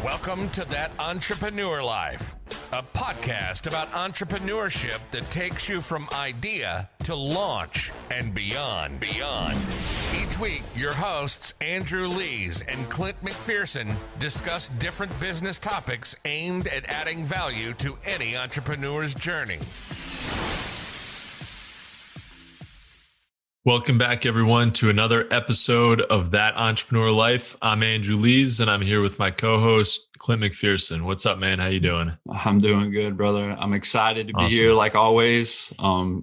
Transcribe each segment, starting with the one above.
Welcome to That Entrepreneur Life, a podcast about entrepreneurship that takes you from idea to launch and beyond. Each week, your hosts, Andrew Lees and Clint McPherson, discuss different business topics aimed at adding value to any entrepreneur's journey. Welcome back, everyone, to another episode of That Entrepreneur Life. I'm Andrew Lees, and I'm here with my co-host, Clint McPherson. What's up, man? How you doing? I'm doing good, brother. I'm excited to be Awesome. here, like always.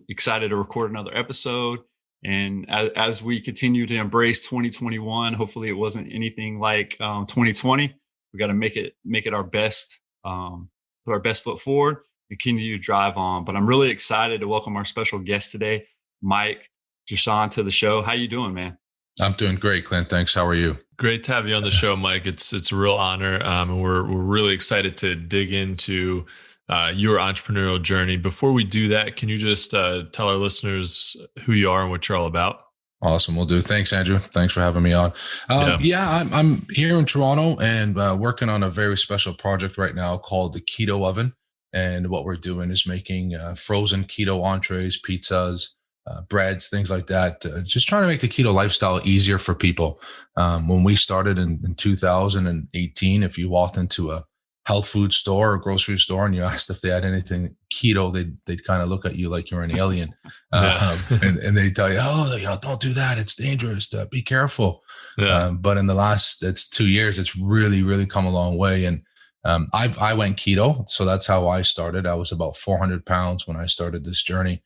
Excited to record another episode. And as we continue to embrace 2021, hopefully it wasn't anything like 2020. We got to make it our best, put our best foot forward, and continue to drive on. But I'm really excited to welcome our special guest today, Mike Jahshan, to the show. How you doing, man? I'm doing great, Clint. Thanks. How are you? Great to have you on the show, Mike. It's a real honor. And we're really excited to dig into your entrepreneurial journey. Before we do that, can you just tell our listeners who you are and what you're all about? Awesome. We'll do. Thanks, Andrew. Thanks for having me on. I'm here in Toronto and working on a very special project right now called the Keto Oven. And what we're doing is making frozen keto entrees, pizzas, breads, things like that. Just trying to make the keto lifestyle easier for people. When we started in 2018, if you walked into a health food store or grocery store and you asked if they had anything keto, they'd kind of look at you like you're an alien. And they tell you, don't do that. It's dangerous. Be careful. Yeah. But in the last, 2 years, it's really, really come a long way. And I went keto. So that's how I started. I was about 400 pounds when I started this journey.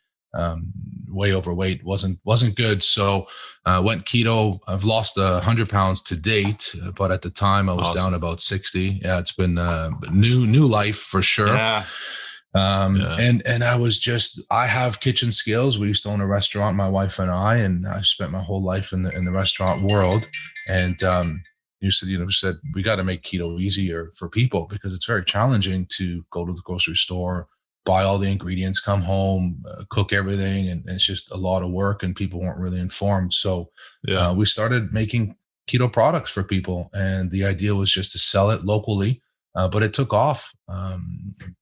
Way overweight, wasn't good. So went keto. I've lost 100 pounds to date, but at the time I was down about 60. Yeah, it's been new life for sure. Yeah. And I have kitchen skills. We used to own a restaurant, my wife and I spent my whole life in the restaurant world. And you said we got to make keto easier for people because it's very challenging to go to the grocery store, buy all the ingredients, come home, cook everything. And it's just a lot of work and people weren't really informed. So we started making keto products for people. And the idea was just to sell it locally, but it took off.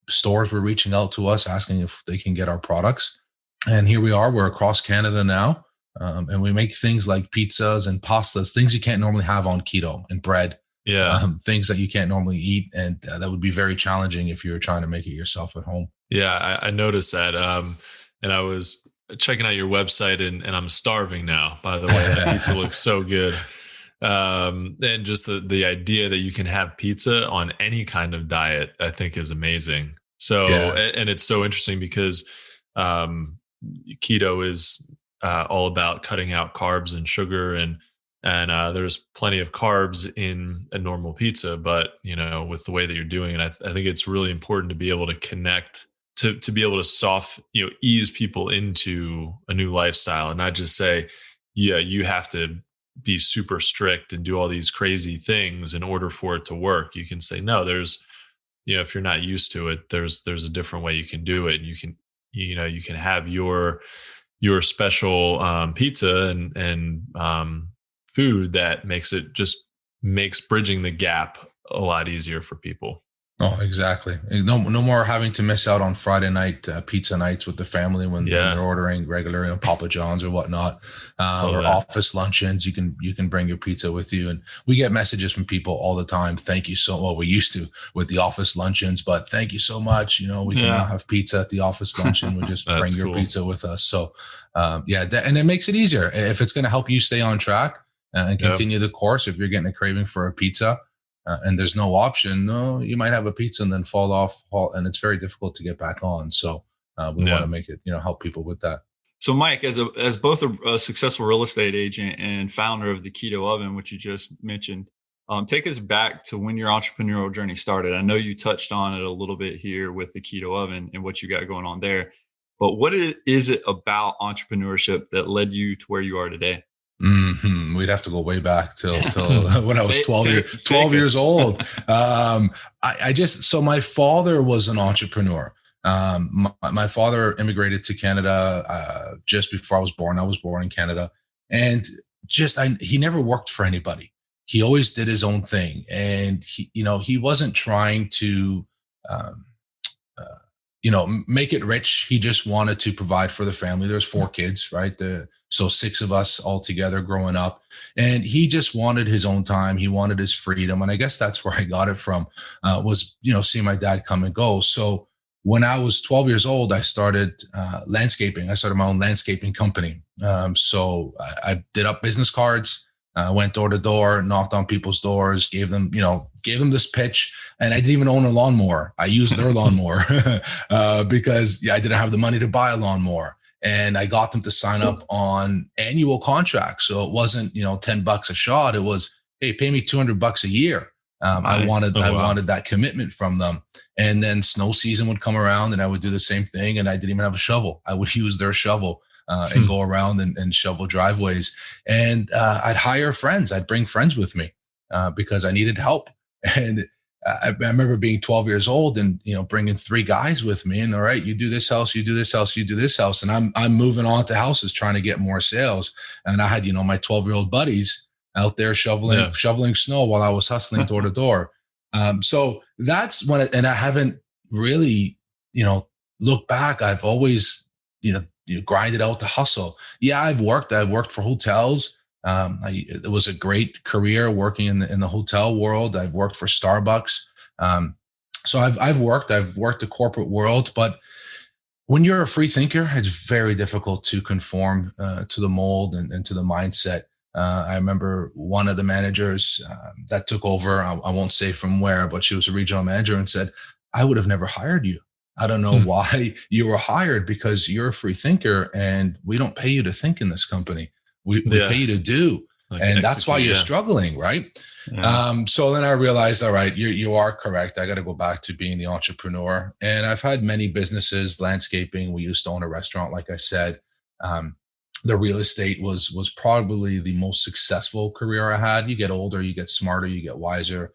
Stores were reaching out to us, asking if they can get our products. And here we are, we're across Canada now. And we make things like pizzas and pastas, things you can't normally have on keto, and bread. Yeah. Things that you can't normally eat. And that would be very challenging if you were trying to make it yourself at home. Yeah, I noticed that. And I was checking out your website and I'm starving now, by the way. That pizza looks so good. And just the idea that you can have pizza on any kind of diet, I think is amazing. So, and it's so interesting because keto is all about cutting out carbs and sugar and there's plenty of carbs in a normal pizza, but with the way that you're doing it, I think it's really important to be able to connect, to be able to ease people into a new lifestyle and not just say, yeah, you have to be super strict and do all these crazy things in order for it to work. You can say, no, there's, if you're not used to it, there's a different way you can do it. And you can have your special pizza and food that makes bridging the gap a lot easier for people. Oh, exactly. No more having to miss out on Friday night pizza nights with the family when they're ordering regular, Papa John's or whatnot, or office luncheons. You can bring your pizza with you, and we get messages from people all the time. Thank you so. Well, we used to with the office luncheons, but thank you so much. We can now have pizza at the office luncheon. We just bring your pizza with us. So, and it makes it easier if it's going to help you stay on track and continue the course. If you're getting a craving for a pizza. And there's no option. No, you might have a pizza and then fall off, and it's very difficult to get back on. So we want to make it, help people with that. So, Mike, as both a successful real estate agent and founder of the Keto Oven, which you just mentioned, take us back to when your entrepreneurial journey started. I know you touched on it a little bit here with the Keto Oven and what you got going on there, but what is it about entrepreneurship that led you to where you are today? Mm-hmm. We'd have to go way back till when I was 12 years old. So my father was an entrepreneur. My father immigrated to Canada just before I was born. I was born in Canada, and he never worked for anybody. he always did his own thing, and he wasn't trying to, um, make it rich. He just wanted to provide for the family. There's 4 kids, right? So 6 of us all together growing up, and he just wanted his own time. He wanted his freedom, and I guess that's where I got it from. Was seeing my dad come and go. So when I was 12 years old, I started landscaping. I started my own landscaping company. So I did up business cards, went door to door, knocked on people's doors, gave them this pitch. And I didn't even own a lawnmower. I used their lawnmower because I didn't have the money to buy a lawnmower. And I got them to sign up on annual contracts. So it wasn't, $10 a shot. It was, hey, pay me $200 a year. Nice. I wanted that commitment from them. And then snow season would come around and I would do the same thing. And I didn't even have a shovel. I would use their shovel and go around and shovel driveways. And I'd hire friends. I'd bring friends with me because I needed help. And I remember being 12 years old and, bringing 3 guys with me and, all right, you do this house, you do this house, you do this house. And I'm moving on to houses trying to get more sales. And I had, my 12-year-old buddies out there shoveling snow while I was hustling door to door. So that's when, and I haven't really, looked back. I've always, grinded out the hustle. Yeah, I've worked for hotels. It was a great career working in the hotel world. I've worked for Starbucks. So I've worked the corporate world, but when you're a free thinker, it's very difficult to conform to the mold and to the mindset. I remember one of the managers that took over, I won't say from where, but she was a regional manager and said, I would have never hired you. I don't know why you were hired, because you're a free thinker and we don't pay you to think in this company. We pay you to do. And that's why you're struggling, right? Yeah. So then I realized, all right, you are correct. I got to go back to being the entrepreneur. And I've had many businesses, landscaping. We used to own a restaurant, like I said. The real estate was probably the most successful career I had. You get older, you get smarter, you get wiser,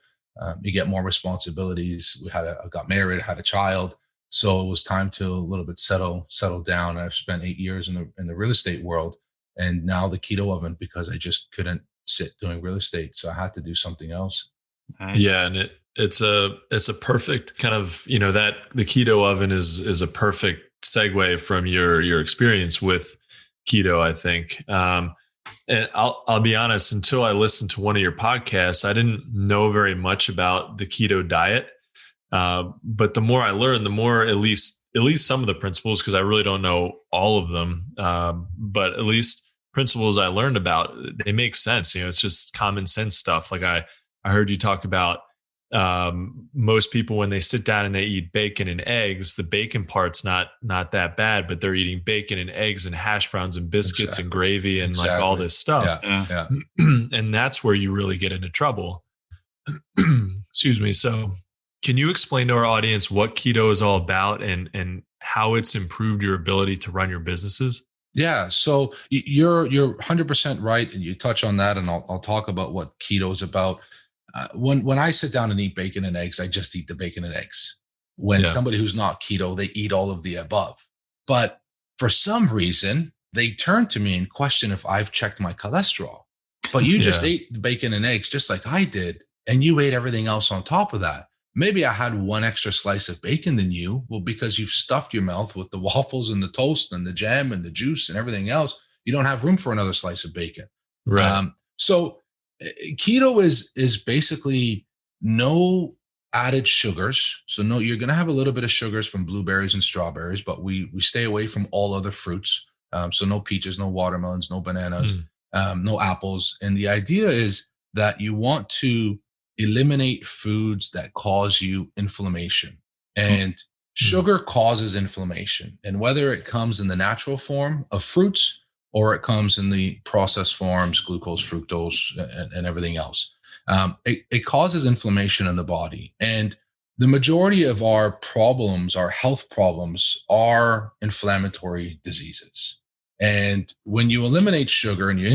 you get more responsibilities. I got married, had a child. So it was time to a little bit settle down. And I've spent 8 years in the real estate world. And now the Keto Oven, because I just couldn't sit doing real estate. So I had to do something else. Nice. Yeah. And it's a perfect kind of, that the Keto Oven is a perfect segue from your experience with keto, I think. And I'll be honest, until I listened to one of your podcasts, I didn't know very much about the keto diet. But the more I learned, the more at least some of the principles, because I really don't know all of them, but at least principles I learned about, they make sense. It's just common sense stuff. Like I heard you talk about most people, when they sit down and they eat bacon and eggs, the bacon part's not that bad, but they're eating bacon and eggs and hash browns and biscuits and gravy and like all this stuff. Yeah. And that's where you really get into trouble. Excuse me. So can you explain to our audience what keto is all about and how it's improved your ability to run your businesses? Yeah. So you're 100% right. And you touch on that, and I'll talk about what keto is about. When I sit down and eat bacon and eggs, I just eat the bacon and eggs. When somebody who's not keto, they eat all of the above. But for some reason, they turn to me and question if I've checked my cholesterol. But you just ate the bacon and eggs just like I did, and you ate everything else on top of that. Maybe I had one extra slice of bacon than you. Well, because you've stuffed your mouth with the waffles and the toast and the jam and the juice and everything else, you don't have room for another slice of bacon. Right. So keto is basically no added sugars. So no, you're going to have a little bit of sugars from blueberries and strawberries, but we stay away from all other fruits. So no peaches, no watermelons, no bananas, no apples. And the idea is that you want to eliminate foods that cause you inflammation. And sugar causes inflammation. And whether it comes in the natural form of fruits or it comes in the processed forms, glucose, fructose, and everything else, it causes inflammation in the body. And the majority of our problems, our health problems, are inflammatory diseases. And when you eliminate sugar and you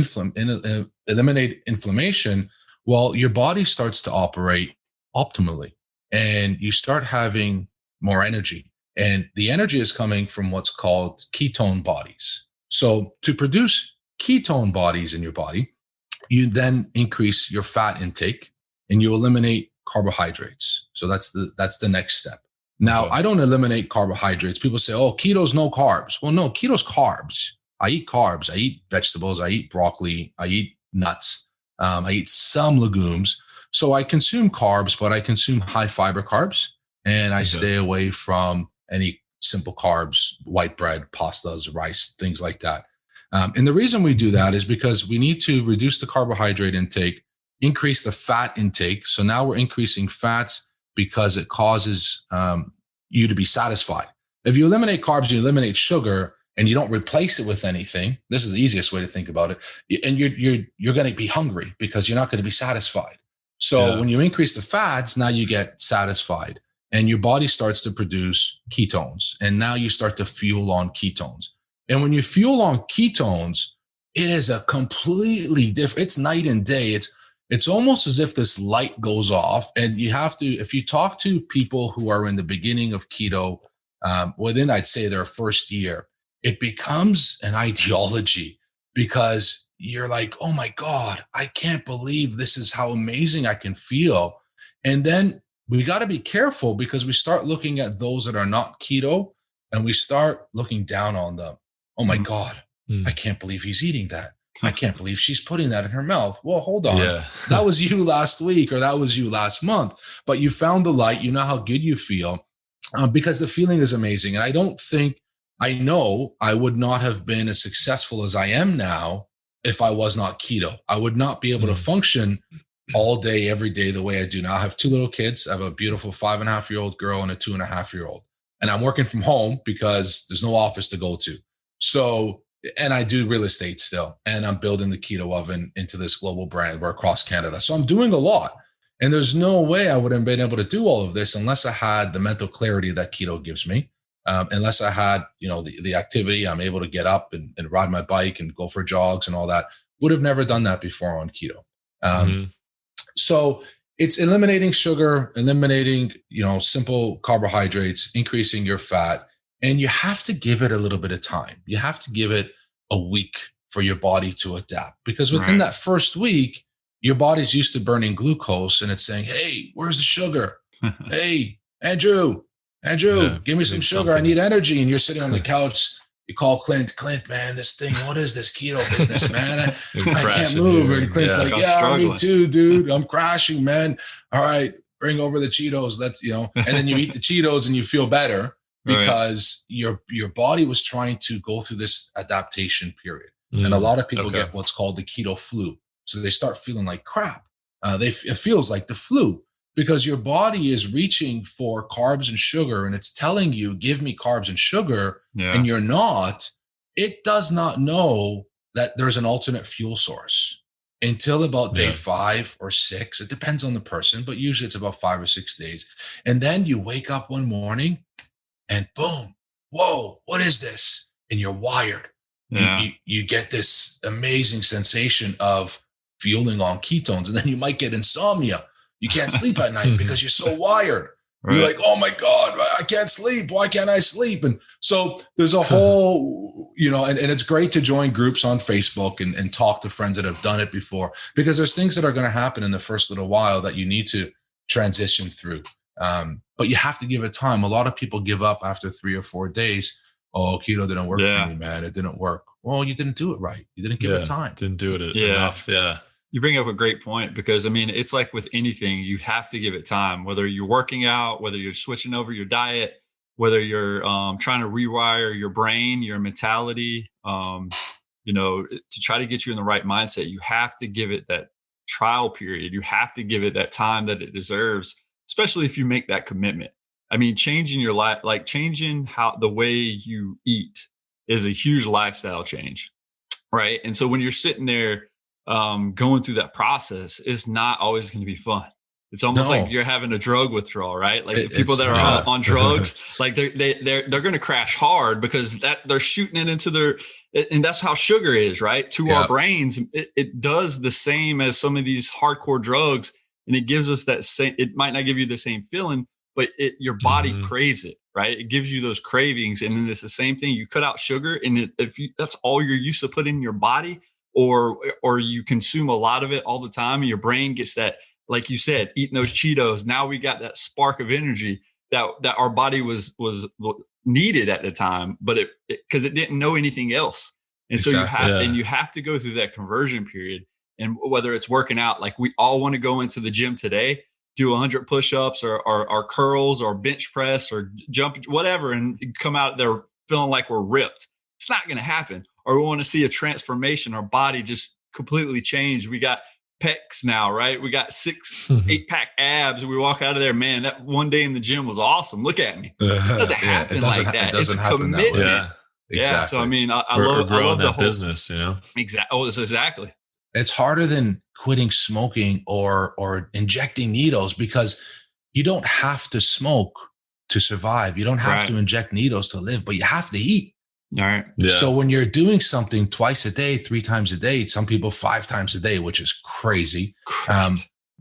eliminate inflammation, well, your body starts to operate optimally and you start having more energy. And the energy is coming from what's called ketone bodies. So to produce ketone bodies in your body, You then increase your fat intake and you eliminate carbohydrates. So that's the next step. Now, I don't eliminate carbohydrates. People say, oh, keto's no carbs. Well, no, keto's carbs. I eat carbs. I eat vegetables. I eat broccoli. I eat nuts. I eat some legumes. So I consume carbs, but I consume high fiber carbs, and I stay away from any simple carbs, white bread, pastas, rice, things like that. And the reason we do that is because we need to reduce the carbohydrate intake, increase the fat intake. So now we're increasing fats because it causes you to be satisfied. If you eliminate carbs, you eliminate sugar, and you don't replace it with anything. This is the easiest way to think about it. And you're going to be hungry because you're not going to be satisfied. So when you increase the fats, now you get satisfied, and your body starts to produce ketones. And now you start to fuel on ketones. And when you fuel on ketones, it is a completely different, it's night and day. It's almost as if this light goes off, and you have to, if you talk to people who are in the beginning of keto, within, I'd say, their first year, it becomes an ideology, because you're like, oh my God, I can't believe this is how amazing I can feel. And then we got to be careful, because we start looking at those that are not keto and we start looking down on them. Oh my God, I can't believe he's eating that. I can't believe she's putting that in her mouth. Well, hold on. That was you last week, or that was you last month, but you found the light. You know how good you feel, because the feeling is amazing. And I know I would not have been as successful as I am now if I was not keto. I would not be able to function all day, every day, the way I do now. I have 2 little kids. I have a beautiful 5.5-year-old girl and a 2.5-year-old. And I'm working from home because there's no office to go to. So, and I do real estate still, and I'm building the Keto Oven into this global brand. We're across Canada. So I'm doing a lot. And there's no way I would have been able to do all of this unless I had the mental clarity that keto gives me. Unless I had, the activity, I'm able to get up and ride my bike and go for jogs and all that. Would have never done that before on keto. So it's eliminating sugar, eliminating, simple carbohydrates, increasing your fat. And you have to give it a little bit of time. You have to give it a week for your body to adapt, because within that first week, your body's used to burning glucose, and it's saying, hey, where's the sugar? Hey, Andrew, give me some sugar. I need energy. And you're sitting on the couch. You call Clint, man, this thing, what is this keto business, man? I can't move. And Clint's like, me too, dude. I'm crashing, man. All right, bring over the Cheetos. Let's, and then you eat the Cheetos and you feel better, because your body was trying to go through this adaptation period. And a lot of people get what's called the keto flu. So they start feeling like crap. It feels like the flu, because your body is reaching for carbs and sugar, and it's telling you, give me carbs and sugar, and you're not. It does not know that there's an alternate fuel source until about day 5 or 6. It depends on the person, but usually it's about 5 or 6 days. And then you wake up one morning and boom, whoa, what is this? And you're wired. You get this amazing sensation of fueling on ketones, and then you might get insomnia. You can't sleep at night because you're so wired. You're like, oh my God, I can't sleep. Why can't I sleep? And so there's a whole, and it's great to join groups on Facebook and talk to friends that have done it before, because there's things that are going to happen in the first little while that you need to transition through. But you have to give it time. A lot of people give up after 3 or 4 days. Oh, keto didn't work for me, man. It didn't work. Well, you didn't do it right. You didn't give it time. Didn't do it enough. Yeah. You bring up a great point, because it's like with anything, you have to give it time, whether you're working out, whether you're switching over your diet, whether you're trying to rewire your brain, your mentality, to try to get you in the right mindset. You have to give it that trial period. You have to give it that time that it deserves, especially if you make that commitment. Changing your life, like changing the way you eat, is a huge lifestyle change, right? And so when you're sitting there going through that process, it's not always going to be fun. It's almost like you're having a drug withdrawal, right? Like the people that are on drugs, like they're going to crash hard, because they're shooting it into and that's how sugar is, right? To our brains, it does the same as some of these hardcore drugs, and it gives us that same. It might not give you the same feeling, but your body craves it, right? It gives you those cravings, and then it's the same thing. You cut out sugar, and if that's all you're used to putting in your body, or you consume a lot of it all the time and your brain gets that, like you said, eating those Cheetos. Now we got that spark of energy that our body was needed at the time, but because it didn't know anything else. And so you have to go through that conversion period. And whether it's working out, like we all want to go into the gym today, do 100 push-ups or curls or bench press or jump, whatever, and come out there feeling like we're ripped. It's not going to happen. Or we want to see a transformation, our body just completely changed. We got pecs now, right? We got 8-pack abs, and we walk out of there, man, that one day in the gym was awesome. Look at me. It doesn't happen like that. It's a commitment. Yeah, exactly. Yeah. So I mean, I love that whole business, Exactly. Oh, exactly. It's harder than quitting smoking or injecting needles, because you don't have to smoke to survive. You don't have to inject needles to live, but you have to eat. All right. Yeah. So when you're doing something twice a day, 3 times a day, some people 5 times a day, which is crazy.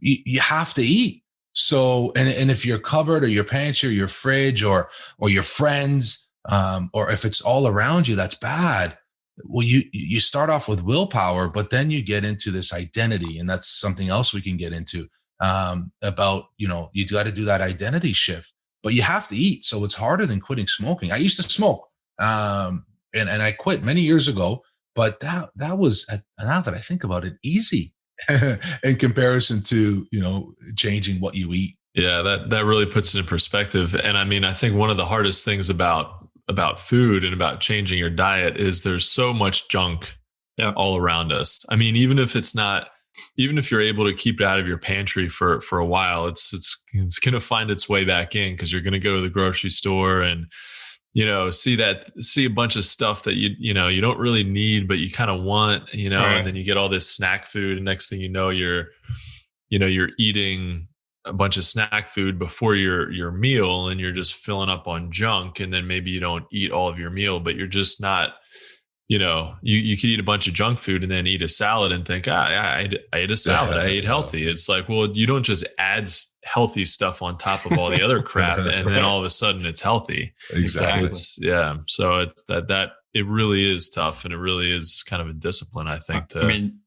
You have to eat. So, and if your cupboard or your pantry or your fridge or your friends, or if it's all around you, that's bad. Well, you start off with willpower, but then you get into this identity, and that's something else we can get into, about, you got to do that identity shift, but you have to eat. So it's harder than quitting smoking. I used to smoke, and I quit many years ago, but that was, now that I think about it, easy in comparison to, changing what you eat. Yeah, that really puts it in perspective. And I mean, I think one of the hardest things about food and about changing your diet is there's so much junk all around us. I mean, even if you're able to keep it out of your pantry for a while, it's going to find its way back in, because you're going to go to the grocery store and, see a bunch of stuff that you don't really need, but you kind of want, right. And then you get all this snack food, and next thing you know, you're eating a bunch of snack food before your meal, and you're just filling up on junk. And then maybe you don't eat all of your meal, but you're just not, you could eat a bunch of junk food and then eat a salad and think, I ate a salad. I ate healthy. It's like, well, you don't just add healthy stuff on top of all the other crap, and then all of a sudden it's healthy. Exactly. So it's that it really is tough, and it really is kind of a discipline, I think.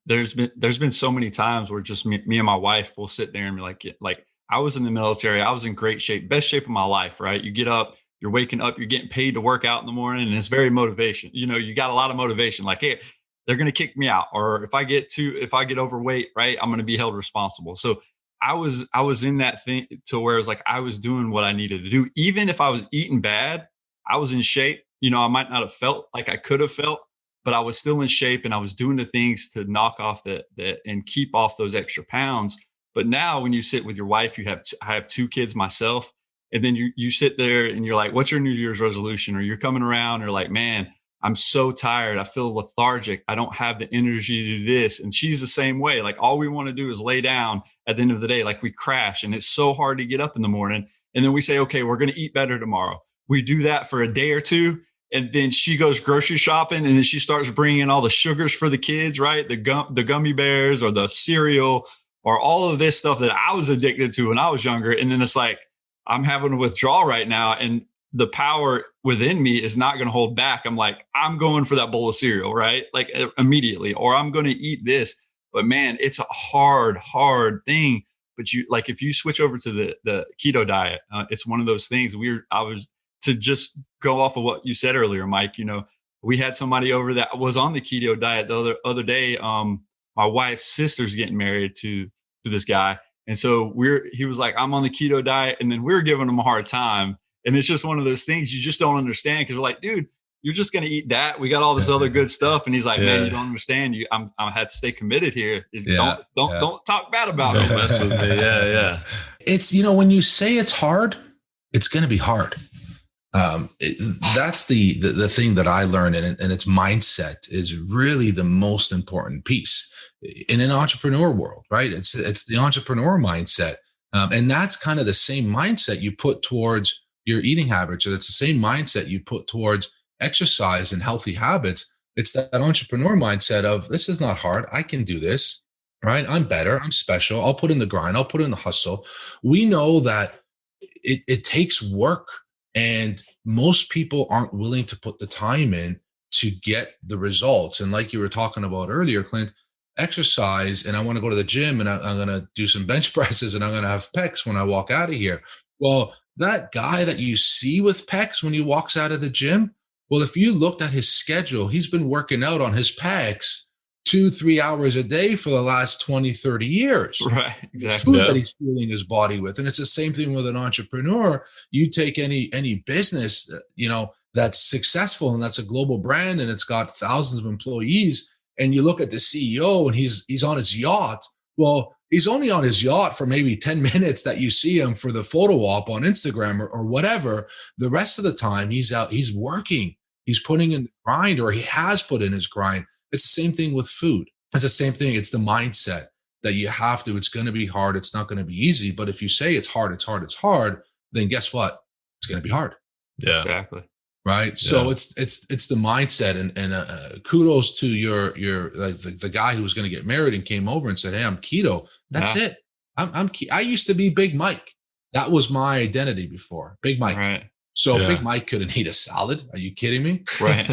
There's been so many times where just me and my wife will sit there and be like, I was in the military. I was in great shape, best shape of my life, right? You get up, you're waking up, you're getting paid to work out in the morning, and it's very motivation. You got a lot of motivation. Like, hey, they're going to kick me out, or if I get overweight, right, I'm going to be held responsible. So I was in that thing to where it's like I was doing what I needed to do, even if I was eating bad. I was in shape. I might not have felt like I could have felt, but I was still in shape, and I was doing the things to knock off that and keep off those extra pounds. But now when you sit with your wife, I have 2 kids myself. And then you sit there and you're like, what's your New Year's resolution? Or you're coming around or like, man, I'm so tired. I feel lethargic. I don't have the energy to do this. And she's the same way. Like, all we want to do is lay down at the end of the day. Like, we crash, and it's so hard to get up in the morning. And then we say, okay, we're going to eat better tomorrow. We do that for a day or two. And then she goes grocery shopping, and then she starts bringing in all the sugars for the kids, right? The gummy bears or the cereal or all of this stuff that I was addicted to when I was younger. And then it's like, I'm having a withdrawal right now, and the power within me is not going to hold back. I'm like, I'm going for that bowl of cereal, right? Like, immediately, or I'm going to eat this. But man, it's a hard we But if you switch over to the keto diet, it's one of those things. To just go off of what you said earlier, Mike, we had somebody over that was on the keto diet the other day. My wife's sister's getting married to this guy. And so he was like, I'm on the keto diet. And then we're giving him a hard time. And it's just one of those things you just don't understand, because we're like, dude, you're just going to eat that. We got all this other good stuff. And he's like, man, you don't understand. I had to stay committed here. Don't talk bad about me. Don't mess with me. Yeah. It's, when you say it's hard, it's going to be hard. That's the thing that I learned, and it's mindset is really the most important piece in an entrepreneur world, right? It's the entrepreneur mindset. And that's kind of the same mindset you put towards your eating habits, or it's the same mindset you put towards exercise and healthy habits. It's that entrepreneur mindset of, this is not hard. I can do this, right? I'm better. I'm special. I'll put in the grind. I'll put in the hustle. We know that it takes work, and most people aren't willing to put the time in to get the results. And like you were talking about earlier, Clint, exercise, and I want to go to the gym and I'm going to do some bench presses and I'm going to have pecs when I walk out of here. Well, that guy that you see with pecs when he walks out of the gym, well, if you looked at his schedule, he's been working out on his pecs 2-3 hours a day for the last 20, 30 years. Right. Exactly. The food that he's fueling his body with. And it's the same thing with an entrepreneur. You take any business, that's successful and that's a global brand and it's got thousands of employees, and you look at the CEO and he's on his yacht. Well, he's only on his yacht for maybe 10 minutes that you see him for the photo op on Instagram or whatever. The rest of the time he's out, he's working, he's putting in the grind, or he has put in his grind. It's the same thing with food. It's the same thing. It's the mindset that you have to, it's going to be hard. It's not going to be easy. But if you say it's hard, then guess what? It's going to be hard. Yeah, exactly. Right. Yeah. So it's the mindset, and kudos to your like the guy who was going to get married and came over and said, "Hey, I'm keto." That's it. I used to be Big Mike. That was my identity before, Big Mike. Right. So Big Mike couldn't eat a salad. Are you kidding me? Right.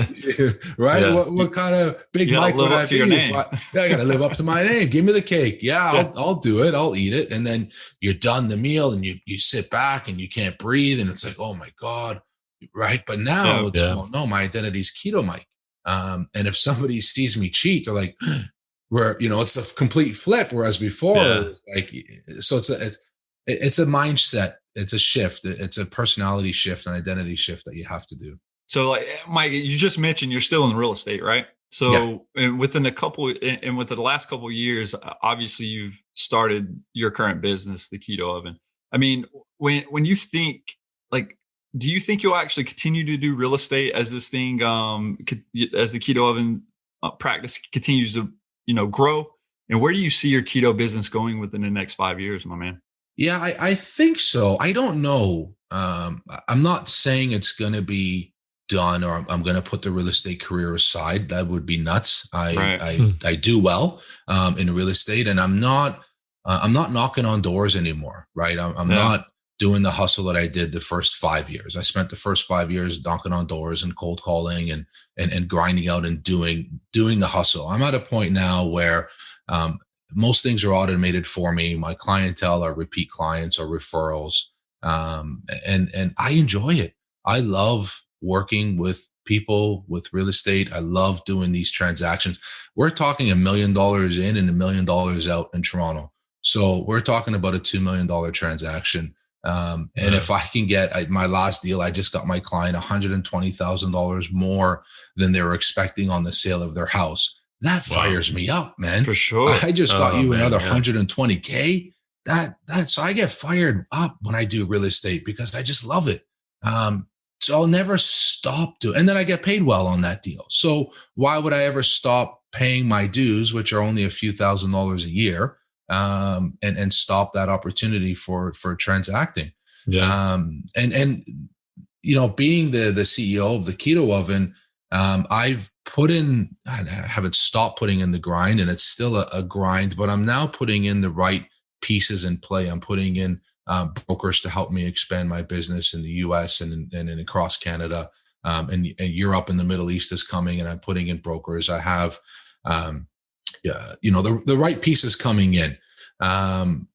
Right. Yeah. What kind of Big Mike would I be? I got to live up to my name. Give me the cake. Yeah, I'll do it. I'll eat it. And then you're done the meal and you sit back and you can't breathe. And it's like, oh my God. Right. But now well, no, my identity is Keto Mike. And if somebody sees me cheat, they're like, where, it's a complete flip. Whereas before it was like, so it's a mindset. It's a shift. It's a personality shift, an identity shift that you have to do. So like Mike, you just mentioned you're still in real estate, right? So and within the last couple of years, obviously you've started your current business, the Keto Oven. I mean, when you think like, do you think you'll actually continue to do real estate as this thing, as the Keto Oven practice continues to, grow? And where do you see your keto business going within the next 5 years, my man? Yeah, I think so. I don't know. I'm not saying it's going to be done or I'm going to put the real estate career aside. That would be nuts. I do well in real estate, and I'm not knocking on doors anymore. Right. I'm not doing the hustle that I did the first 5 years. I spent the first 5 years knocking on doors and cold calling and grinding out and doing the hustle. I'm at a point now where most things are automated for me. My clientele are repeat clients or referrals. And I enjoy it. I love working with people with real estate. I love doing these transactions. We're talking $1 million in and $1 million out in Toronto. So we're talking about a $2 million transaction. And if I can get my last deal, I just got my client $120,000 more than they were expecting on the sale of their house. That fires me up, man. For sure. I just got another $120K. So I get fired up when I do real estate because I just love it. So I'll never stop doing, and then I get paid well on that deal. So why would I ever stop paying my dues, which are only a few $1,000s a year, and stop that opportunity for transacting? Yeah. And being the CEO of the Keto Oven, I've put in, I haven't stopped putting in the grind, and it's still a grind, but I'm now putting in the right pieces in play. I'm putting in brokers to help me expand my business in the US and across Canada. And Europe and the Middle East is coming, and I'm putting in brokers. I have, the right pieces coming in. And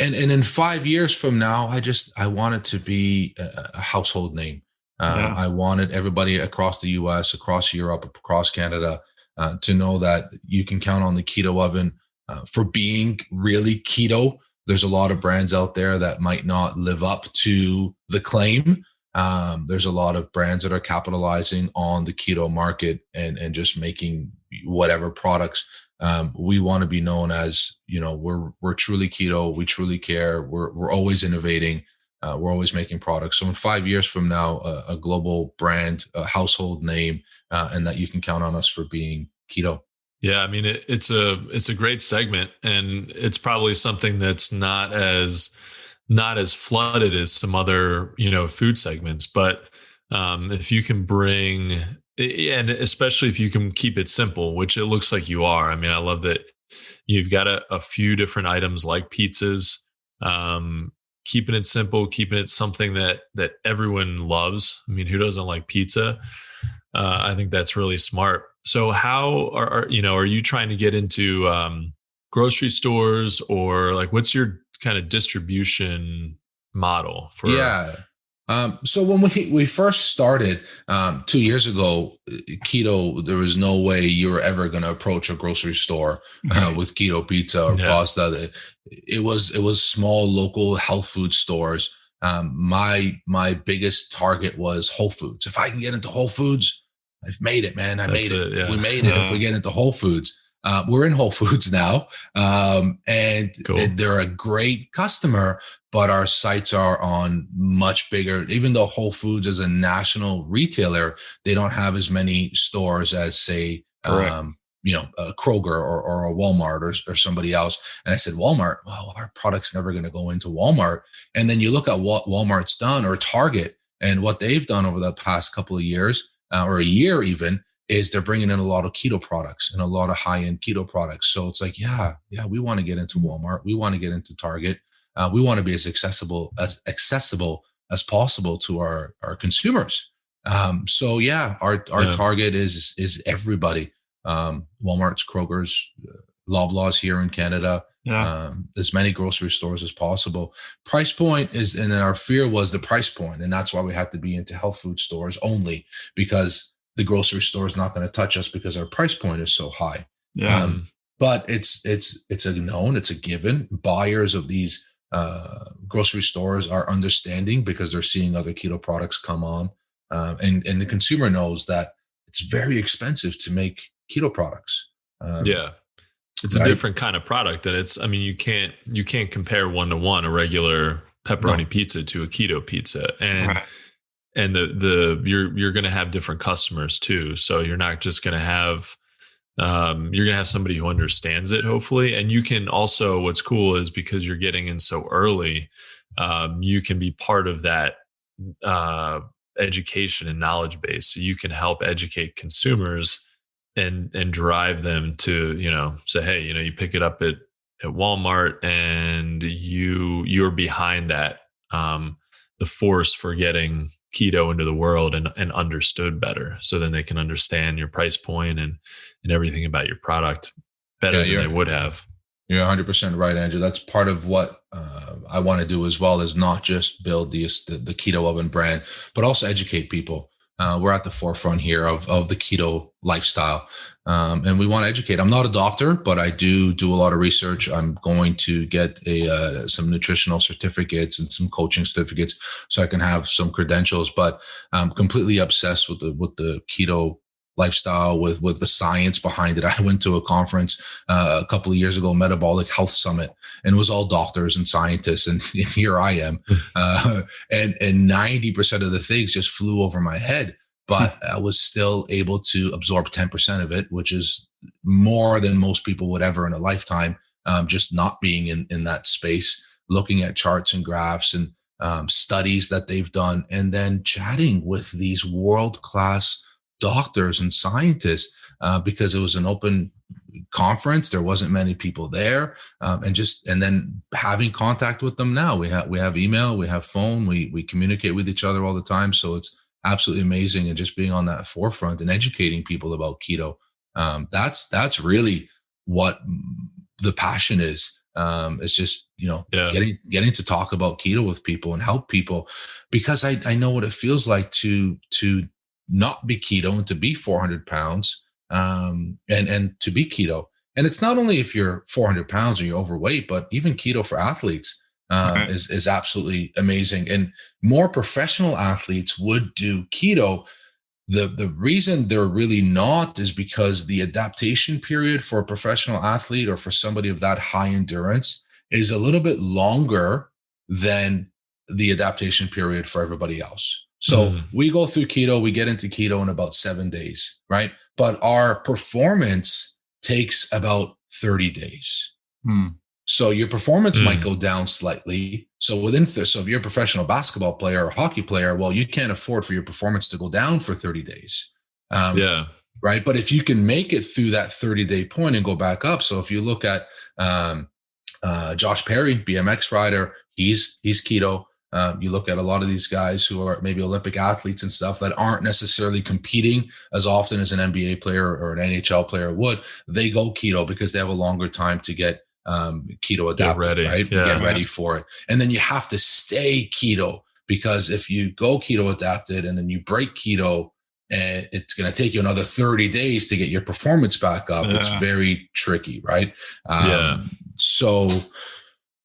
in 5 years from now, I want it to be a household name. I wanted everybody across the US, across Europe, across Canada to know that you can count on the Keto Oven for being really keto. There's a lot of brands out there that might not live up to the claim. There's a lot of brands that are capitalizing on the keto market and just making whatever products. We want to be known as, we're truly keto. We truly care. We're always innovating. We're always making products. So in 5 years from now, a global brand, a household name, and that you can count on us for being keto. Yeah, I mean, it's a great segment, and it's probably something that's not as flooded as some other, food segments. But if you can bring, and especially if you can keep it simple, which it looks like you are. I mean, I love that you've got a few different items like pizzas. Keeping it simple, keeping it something that everyone loves. I mean, who doesn't like pizza? I think that's really smart. So how are you trying to get into grocery stores, or like what's your kind of distribution model for? Yeah. So when we first started 2 years ago, keto, there was no way you were ever going to approach a grocery store with keto pizza or pasta. It was small local health food stores. My biggest target was Whole Foods. If I can get into Whole Foods, I've made it, man. Made it. Yeah. We made it. If we get into Whole Foods. We're in Whole Foods now, and cool. They're a great customer, but our sites are on much bigger. Even though Whole Foods is a national retailer, they don't have as many stores as, say, a Kroger or a Walmart or somebody else. And I said, Walmart, well, our product's never going to go into Walmart. And then you look at what Walmart's done, or Target, and what they've done over the past couple of years, or a year even, is they're bringing in a lot of keto products and a lot of high-end keto products. So it's like, yeah, we want to get into Walmart. We want to get into Target. We want to be as accessible as possible to our consumers. So yeah, our target is everybody. Walmart's, Kroger's, Loblaws here in Canada. As many grocery stores as possible. Price point is, and then our fear was the price point, and that's why we had to be into health food stores only, because the grocery store is not going to touch us because our price point is so high. But it's a known, it's a given. Buyers of these grocery stores are understanding because they're seeing other keto products come on, and the consumer knows that it's very expensive to make keto products. It's a different kind of product, and you can't compare 1-to-1 a regular pepperoni pizza to a keto pizza, and you're going to have different customers too. So you're not just going to have you're going to have somebody who understands it, hopefully. And you can also, what's cool is because you're getting in so early, you can be part of that education and knowledge base. So you can help educate consumers and drive them to, say, hey, you pick it up at Walmart, and you're behind that, the force for getting keto into the world and understood better. So then they can understand your price point and everything about your product better than they would have. You're 100% right, Andrew. That's part of what I want to do as well, is not just build the Keto Oven brand, but also educate people. We're at the forefront here of the keto lifestyle. And we want to educate. I'm not a doctor, but I do a lot of research. I'm going to get some nutritional certificates and some coaching certificates so I can have some credentials, but I'm completely obsessed with the keto lifestyle, with the science behind it. I went to a conference a couple of years ago, Metabolic Health Summit, and it was all doctors and scientists. And here I am. And 90% of the things just flew over my head, but I was still able to absorb 10% of it, which is more than most people would ever in a lifetime, just not being in that space, looking at charts and graphs and studies that they've done, and then chatting with these world-class doctors and scientists, because it was an open conference. There wasn't many people there, and then having contact with them now. We have email, we have phone, we communicate with each other all the time. So it's absolutely amazing, and just being on that forefront and educating people about keto. That's really what the passion is. It's just, getting to talk about keto with people and help people, because I know what it feels like to not be keto and to be 400 pounds, and to be keto. And it's not only if you're 400 pounds or you're overweight, but even keto for athletes is absolutely amazing. And more professional athletes would do keto. The reason they're really not is because the adaptation period for a professional athlete or for somebody of that high endurance is a little bit longer than the adaptation period for everybody else. So we go through keto, we get into keto in about 7 days, right? But our performance takes about 30 days. So your performance might go down slightly. So so if you're a professional basketball player or hockey player, well, you can't afford for your performance to go down for 30 days. Right. But if you can make it through that 30-day point and go back up. So if you look at Josh Perry, BMX rider, he's keto. You look at a lot of these guys who are maybe Olympic athletes and stuff that aren't necessarily competing as often as an NBA player or an NHL player would. They go keto because they have a longer time to get keto adapted, right? Get ready for it. And then you have to stay keto, because if you go keto adapted and then you break keto, and it's going to take you another 30 days to get your performance back up. Yeah. It's very tricky, right? So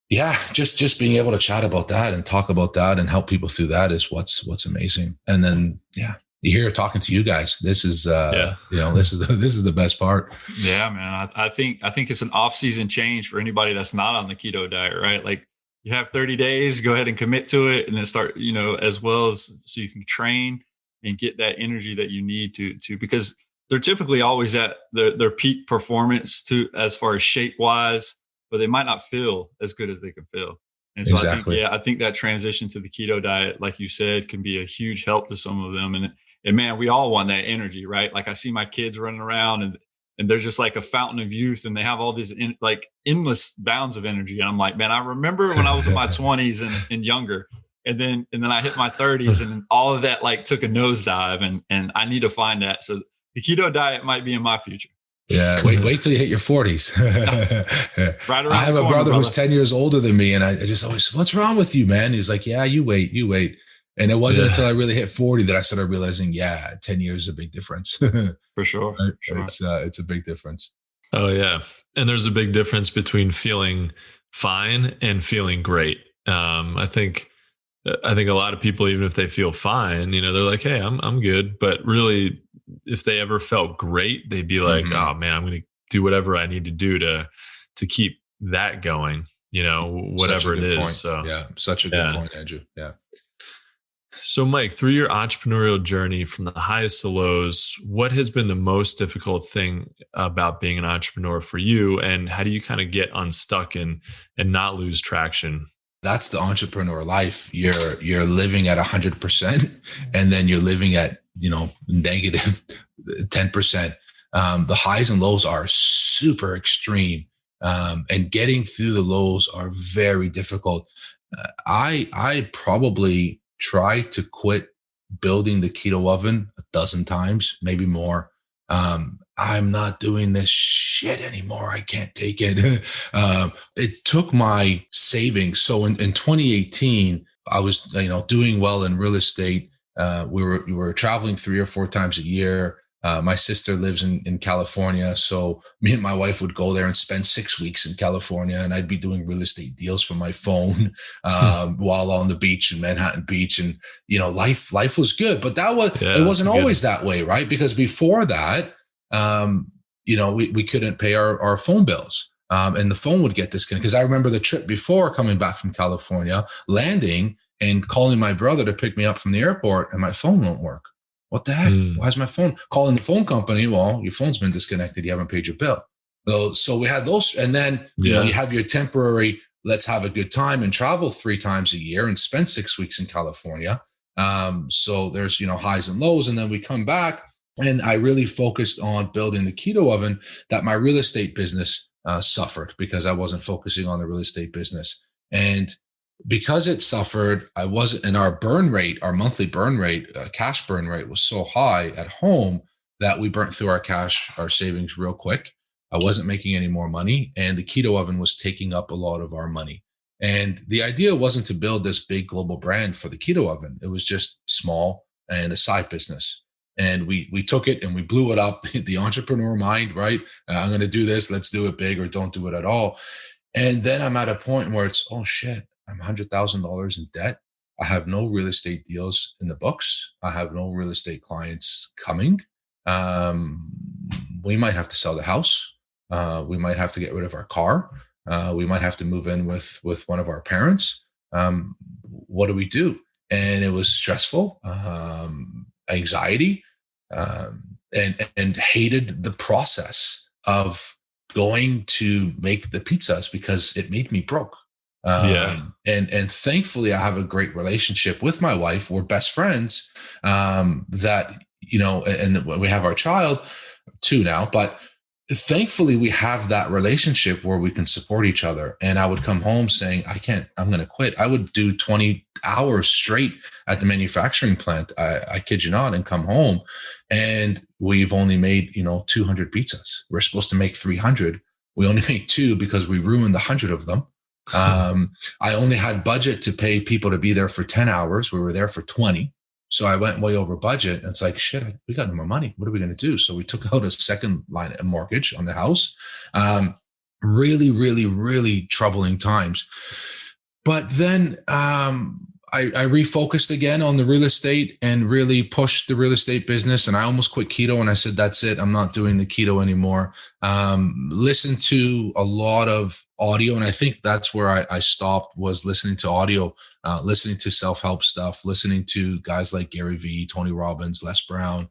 yeah, just being able to chat about that and talk about that and help people through that is what's amazing. And then, you hear talking to you guys. This is, this is the best part. Yeah, man. I think it's an off-season change for anybody that's not on the keto diet, right? Like, you have 30 days, go ahead and commit to it, and then start, as well as so you can train and get that energy that you need to because they're typically always at their peak performance as far as shape wise, but they might not feel as good as they can feel. And so exactly. I think that transition to the keto diet, like you said, can be a huge help to some of them. And man, we all want that energy, right? Like, I see my kids running around and they're just like a fountain of youth, and they have all these endless bounds of energy. And I'm like, man, I remember when I was in my 20s and younger. And then I hit my 30s, and all of that took a nosedive, and I need to find that. So the keto diet might be in my future. Yeah, wait till you hit your 40s. Right around I have a brother who's 10 years older than me, and I just always, what's wrong with you, man? He's like, yeah, you wait. And it wasn't until I really hit 40 that I started realizing, 10 years is a big difference. For sure. Right? Sure. It's a big difference. Oh yeah, and there's a big difference between feeling fine and feeling great. I think a lot of people, even if they feel fine, they're like, hey, I'm good. But really, if they ever felt great, they'd be like, oh man, I'm going to do whatever I need to do to keep that going, whatever it is. Point. So yeah, such a good point, Andrew. Yeah. So Mike, through your entrepreneurial journey from the highest to lows, what has been the most difficult thing about being an entrepreneur for you? And how do you kind of get unstuck and not lose traction? That's the entrepreneur life. You're living at 100%, and then you're living at, negative 10%. The highs and lows are super extreme. And getting through the lows are very difficult. I probably tried to quit building the keto oven 12 times, maybe more. I'm not doing this shit anymore. I can't take it. It took my savings. So in 2018, I was, doing well in real estate. We were traveling 3 or 4 times a year. My sister lives in California. So me and my wife would go there and spend 6 weeks in California, and I'd be doing real estate deals from my phone, while on the beach in Manhattan Beach. And, life was good, but it wasn't always that way, right? Because before that, we couldn't pay our phone bills. And the phone would get disconnected. Because I remember the trip before, coming back from California, landing and calling my brother to pick me up from the airport, and my phone won't work. What the heck? Why is my phone calling the phone company? Well, your phone's been disconnected. You haven't paid your bill. So we had those. And then, you have your temporary, let's have a good time and travel 3 times a year and spend 6 weeks in California. So there's, highs and lows. And then we come back, and I really focused on building the keto oven, that my real estate business suffered because I wasn't focusing on the real estate business. And because it suffered, I wasn't, and our monthly burn rate, cash burn rate was so high at home that we burnt through our savings real quick. I wasn't making any more money, and the keto oven was taking up a lot of our money. And the idea wasn't to build this big global brand for the keto oven. It was just small and a side business. And we took it and we blew it up. The entrepreneur mind, right? I'm going to do this. Let's do it big, or don't do it at all. And then I'm at a point where it's, oh shit, I'm $100,000 in debt. I have no real estate deals in the books. I have no real estate clients coming. We might have to sell the house. We might have to get rid of our car. We might have to move in with one of our parents. What do we do? And it was stressful, anxiety, and hated the process of going to make the pizzas because it made me broke. And thankfully I have a great relationship with my wife. We're best friends, that, and we have our child 2 now, but thankfully we have that relationship where we can support each other. And I would come home saying, I'm going to quit. I would do 20 hours straight at the manufacturing plant. I kid you not, and come home. And we've only made, 200 pizzas. We're supposed to make 300. We only made 2 because we ruined 100 of them. I only had budget to pay people to be there for 10 hours. We were there for 20. So I went way over budget. And it's like, shit, we got no more money. What are we going to do? So we took out a second line of mortgage on the house. Really, really, really troubling times. But then I refocused again on the real estate and really pushed the real estate business. And I almost quit keto. And I said, that's it. I'm not doing the keto anymore. Listened to a lot of audio. And I think that's where I stopped, was listening to audio, listening to self-help stuff, listening to guys like Gary Vee, Tony Robbins, Les Brown.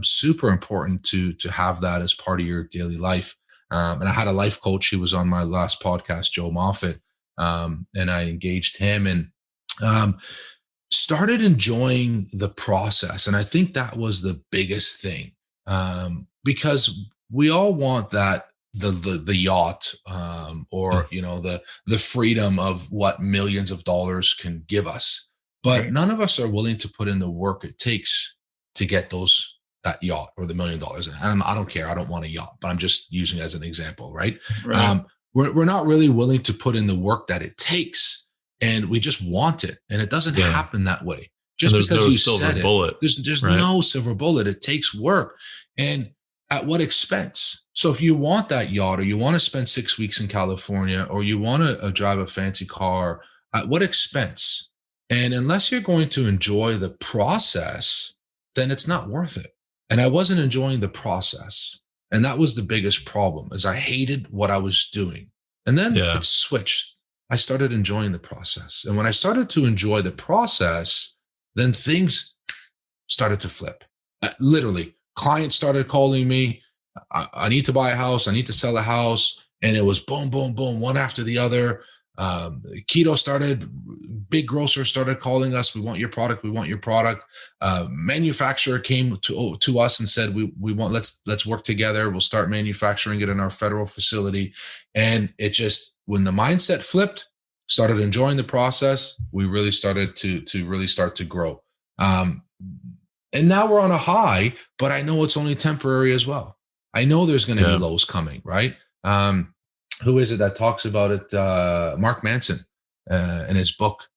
Super important to have that as part of your daily life. And I had a life coach who was on my last podcast, Joe Moffitt. And I engaged him and started enjoying the process. And I think that was the biggest thing, because we all want that, the yacht, or, the freedom of what millions of dollars can give us. But none of us are willing to put in the work it takes to get that yacht or the $1 million. And I don't care. I don't want a yacht, but I'm just using it as an example, right? We're not really willing to put in the work that it takes. And we just want it. And it doesn't happen that way. Just because no you silver said bullet. There's no silver bullet. It takes work. And at what expense? So if you want that yacht, or you want to spend 6 weeks in California, or you want to drive a fancy car, at what expense? And unless you're going to enjoy the process, then it's not worth it. And I wasn't enjoying the process. And that was the biggest problem, is I hated what I was doing. And then it switched. I started enjoying the process. And when I started to enjoy the process, then things started to flip. Literally, clients started calling me. I need to buy a house. I need to sell a house. And it was boom, boom, boom, one after the other. Keto started, big grocers started calling us. We want your product. We want your product. Manufacturer came to us and said, we want, let's work together. We'll start manufacturing it in our federal facility. And it just, when the mindset flipped, started enjoying the process, we really started to really start to grow. And now we're on a high, but I know it's only temporary as well. I know there's going to be lows coming, right? Who is it that talks about it? Mark Manson, in his book,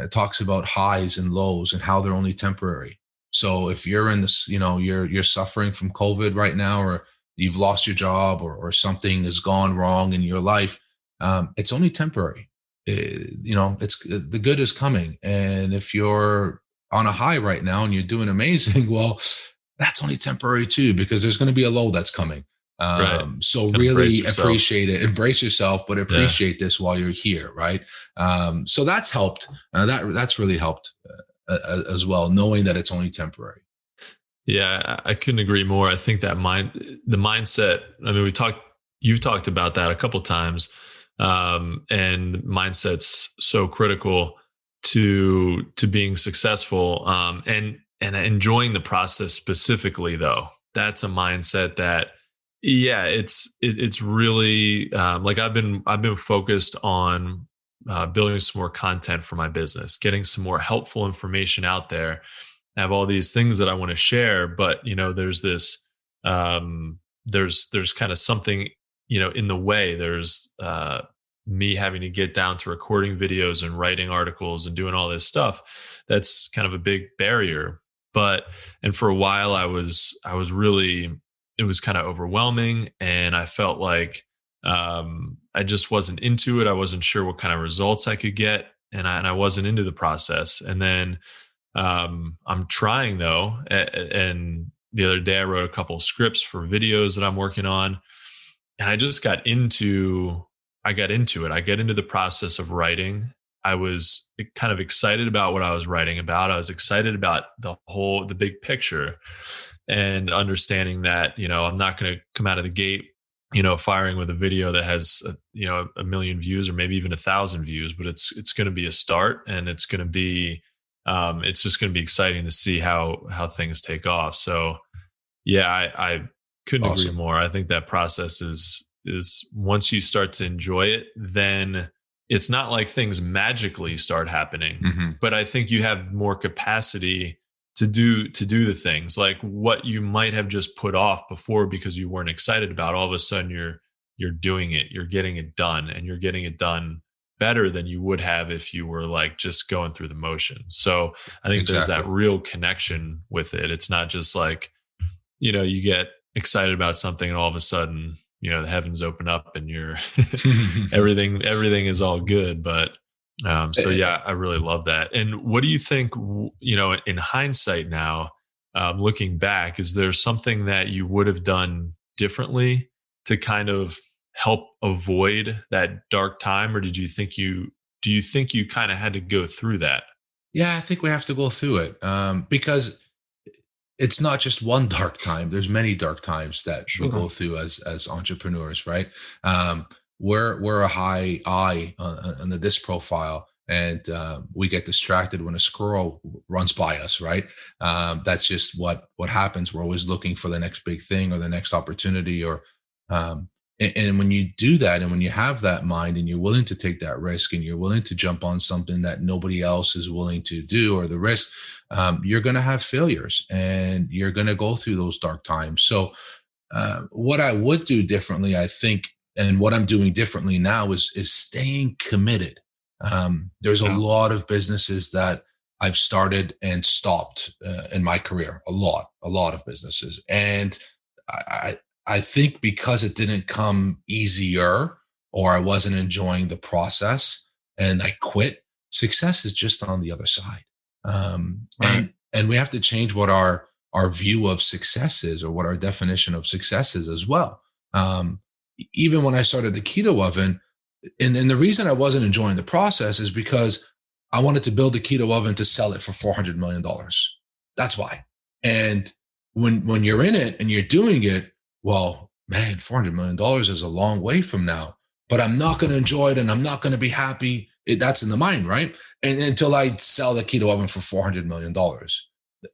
talks about highs and lows and how they're only temporary. So if you're in this, you're suffering from COVID right now, or you've lost your job, or something has gone wrong in your life, it's only temporary. It's the good is coming. And if you're on a high right now and you're doing amazing, well, that's only temporary too, because there's going to be a low that's coming. So really appreciate it, embrace yourself, but appreciate this while you're here. Right. So that's helped. That's really helped as well, knowing that it's only temporary. Yeah, I couldn't agree more. I think that the mindset, I mean, you've talked about that a couple of times. And mindset's so critical to being successful, and enjoying the process specifically, though. That's a mindset that, it's really, like I've been focused on building some more content for my business, getting some more helpful information out there. I have all these things that I want to share, but there's this, there's kind of something, in the way. There's me having to get down to recording videos and writing articles and doing all this stuff. That's kind of a big barrier. And for a while I was really, it was kind of overwhelming, and I felt like I just wasn't into it. I wasn't sure what kind of results I could get, and I wasn't into the process. And then I'm trying though. And the other day I wrote a couple of scripts for videos that I'm working on, and I just got into it. I get into the process of writing. I was kind of excited about what I was writing about. I was excited about the big picture, and understanding that, I'm not going to come out of the gate, firing with a video that has, 1 million views or maybe even 1,000 views, but it's going to be a start, and it's going to be, it's just going to be exciting to see how things take off. So yeah, I Couldn't Awesome. agree more. I think that process is once you start to enjoy it, then it's not like things magically start happening. Mm-hmm. But I think you have more capacity to do the things like what you might have just put off before because you weren't excited about. All of a sudden you're doing it, you're getting it done, and you're getting it done better than you would have if you were like just going through the motions. So I think there's that real connection with it. It's not just like, you get excited about something and all of a sudden, the heavens open up and you're everything is all good. But so yeah, I really love that. And what do you think, in hindsight now, looking back, is there something that you would have done differently to kind of help avoid that dark time? Or do you think you kind of had to go through that? Yeah, I think we have to go through it because it's not just one dark time. There's many dark times that we go through as entrepreneurs, right? We're a high I on the disc profile, and we get distracted when a squirrel runs by us, right? That's just what happens. We're always looking for the next big thing or the next opportunity, or and when you do that, and when you have that mind, and you're willing to take that risk, and you're willing to jump on something that nobody else is willing to do, or the risk, you're going to have failures, and you're going to go through those dark times. So what I would do differently, I think, and what I'm doing differently now is staying committed. There's a lot of businesses that I've started and stopped in my career, a lot of businesses. And I think because it didn't come easier, or I wasn't enjoying the process and I quit, success is just on the other side. And we have to change what our view of success is, or what our definition of success is as well. Even when I started the Keto Oven, and the reason I wasn't enjoying the process is because I wanted to build a keto oven to sell it for $400 million. That's why. And when you're in it and you're doing it, well, man, $400 million is a long way from now, but I'm not going to enjoy it and I'm not going to be happy. That's in the mind, right? And until I sell the keto oven for $400 million.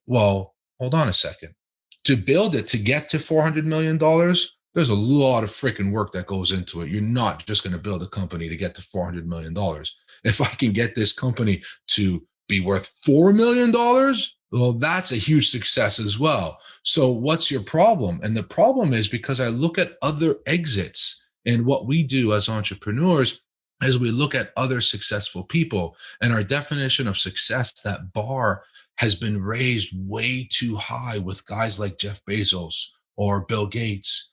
Well, hold on a second. To build it, to get to $400 million, there's a lot of freaking work that goes into it. You're not just going to build a company to get to $400 million. If I can get this company to be worth $4 million, well, that's a huge success as well. So what's your problem? And the problem is because I look at other exits, and what we do as entrepreneurs is we look at other successful people, and our definition of success, that bar has been raised way too high with guys like Jeff Bezos or Bill Gates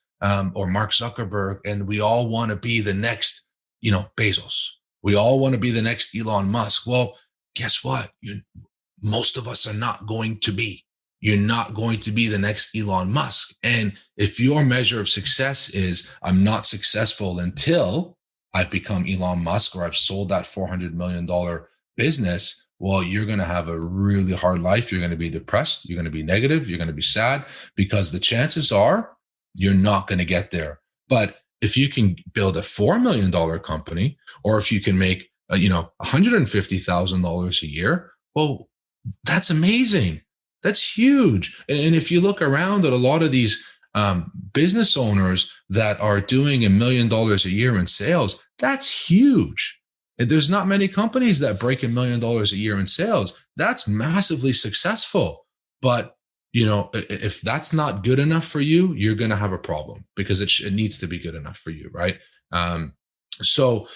or Mark Zuckerberg. And we all want to be the next, Bezos. We all want to be the next Elon Musk. Well, guess what? Most of us are not going to be. You're not going to be the next Elon Musk. And if your measure of success is I'm not successful until I've become Elon Musk, or I've sold that $400 million business, well, you're going to have a really hard life. You're going to be depressed. You're going to be negative. You're going to be sad, because the chances are you're not going to get there. But if you can build a $4 million company, or if you can make $150,000 a year, well, that's amazing. That's huge. And if you look around at a lot of these business owners that are doing $1 million a year in sales, that's huge. And there's not many companies that break $1 million a year in sales. That's massively successful. But if that's not good enough for you, you're going to have a problem, because it needs to be good enough for you, right? So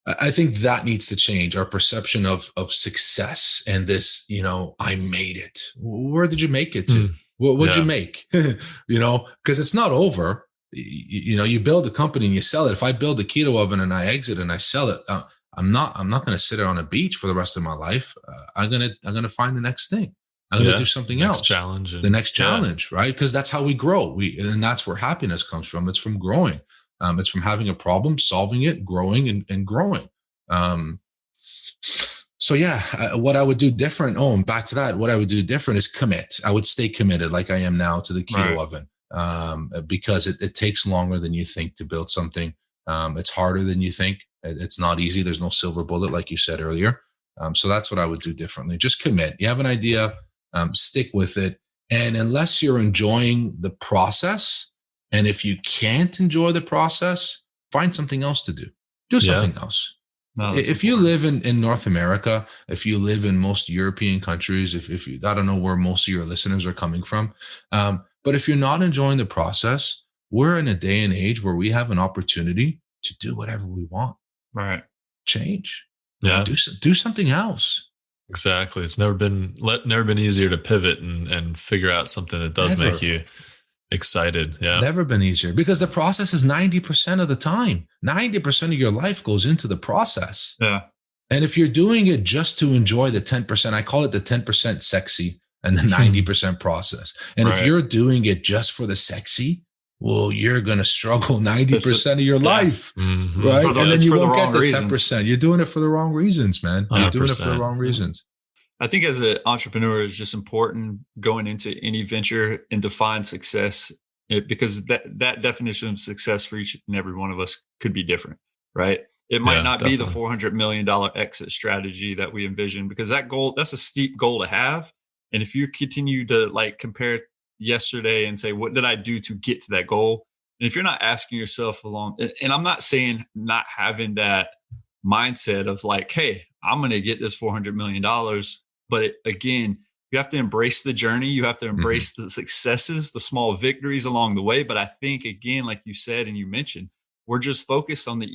I think that needs to change, our perception of success, and this, I made it. Where did you make it to? What'd you make? Because it's not over. You build a company and you sell it. If I build a keto oven and I exit and I sell it, I'm not going to sit on a beach for the rest of my life. I'm going to find the next thing. I'm going to do something else. The next challenge, right? Because that's how we grow. And that's where happiness comes from. It's from growing. It's from having a problem, solving it, growing and growing. So yeah, what I would do different. Oh, and back to that, what I would do different is commit. I would stay committed, like I am now, to the keto oven, because it takes longer than you think to build something. It's harder than you think. It's not easy. There's no silver bullet, like you said earlier. So that's what I would do differently. Just commit. You have an idea, stick with it. And unless you're enjoying the process And if you can't enjoy the process, find something else to do. Do something else. No, if you live in North America, if you live in most European countries, if you, I don't know where most of your listeners are coming from, but if you're not enjoying the process, we're in a day and age where we have an opportunity to do whatever we want. Right. Change. Yeah. Do something else. Exactly. It's never been easier to pivot and figure out something that does make you excited. Yeah. Never been easier, because the process is 90% of the time. 90% of your life goes into the process. Yeah. And if you're doing it just to enjoy the 10%, I call it the 10% sexy and the 90% process. And if you're doing it just for the sexy, well, you're going to struggle 90% of your life, right? And then you won't get the 10%. You're doing it for the wrong reasons, man. You're doing it for the wrong reasons. I think as an entrepreneur, it's just important going into any venture and define success, because that definition of success for each and every one of us could be different, right? It might not be the $400 million exit strategy that we envision, because that's a steep goal to have. And if you continue to like compare yesterday and say, what did I do to get to that goal? And if you're not asking yourself along, and I'm not saying not having that mindset of like, hey, I'm going to get this $400 million. But again, you have to embrace the journey. You have to embrace the successes, the small victories along the way. But I think, again, like you said, and you mentioned, we're just focused on the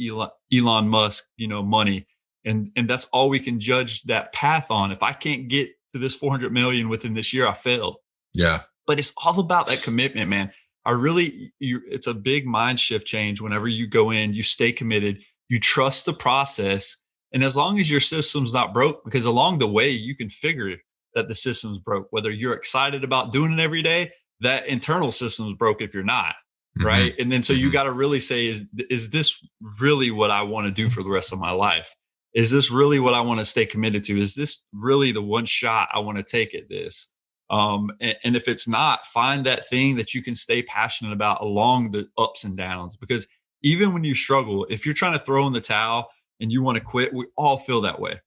Elon Musk, money. And that's all we can judge that path on. If I can't get to this 400 million within this year, I failed. Yeah. But it's all about that commitment, man. It's a big mind shift change whenever you go in, you stay committed, you trust the process. And as long as your system's not broke, because along the way, you can figure that the system's broke, whether you're excited about doing it every day, that internal system's broke if you're not, right? And then so you got to really say, is this really what I want to do for the rest of my life? Is this really what I want to stay committed to? Is this really the one shot I want to take at this? And if it's not, find that thing that you can stay passionate about along the ups and downs. Because even when you struggle, if you're trying to throw in the towel and you want to quit, we all feel that way.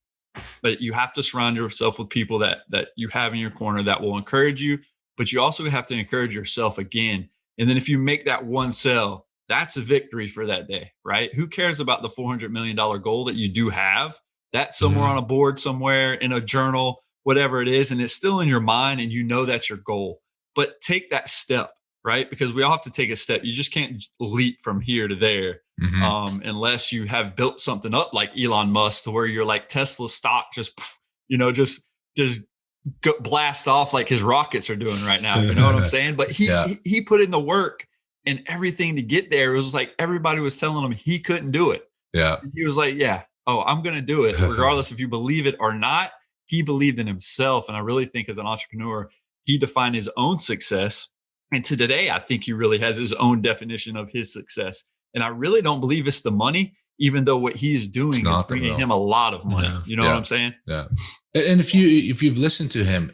But you have to surround yourself with people that you have in your corner that will encourage you. But you also have to encourage yourself again. And then if you make that one sale, that's a victory for that day, right? Who cares about the $400 million goal that you do have? That's somewhere on a board, somewhere in a journal, whatever it is. And it's still in your mind and you know that's your goal. But take that step, right? Because we all have to take a step. You just can't leap from here to there unless you have built something up like Elon Musk, to where you're like Tesla stock just blast off like his rockets are doing right now. You know what I'm saying? But he put in the work and everything to get there. It was like everybody was telling him he couldn't do it. Yeah. And he was like, I'm going to do it regardless if you believe it or not. He believed in himself. And I really think as an entrepreneur, he defined his own success. And to today, I think he really has his own definition of his success. And I really don't believe it's the money, even though what he is doing is bringing him a lot of money. You know what I'm saying? Yeah. And if you've listened to him,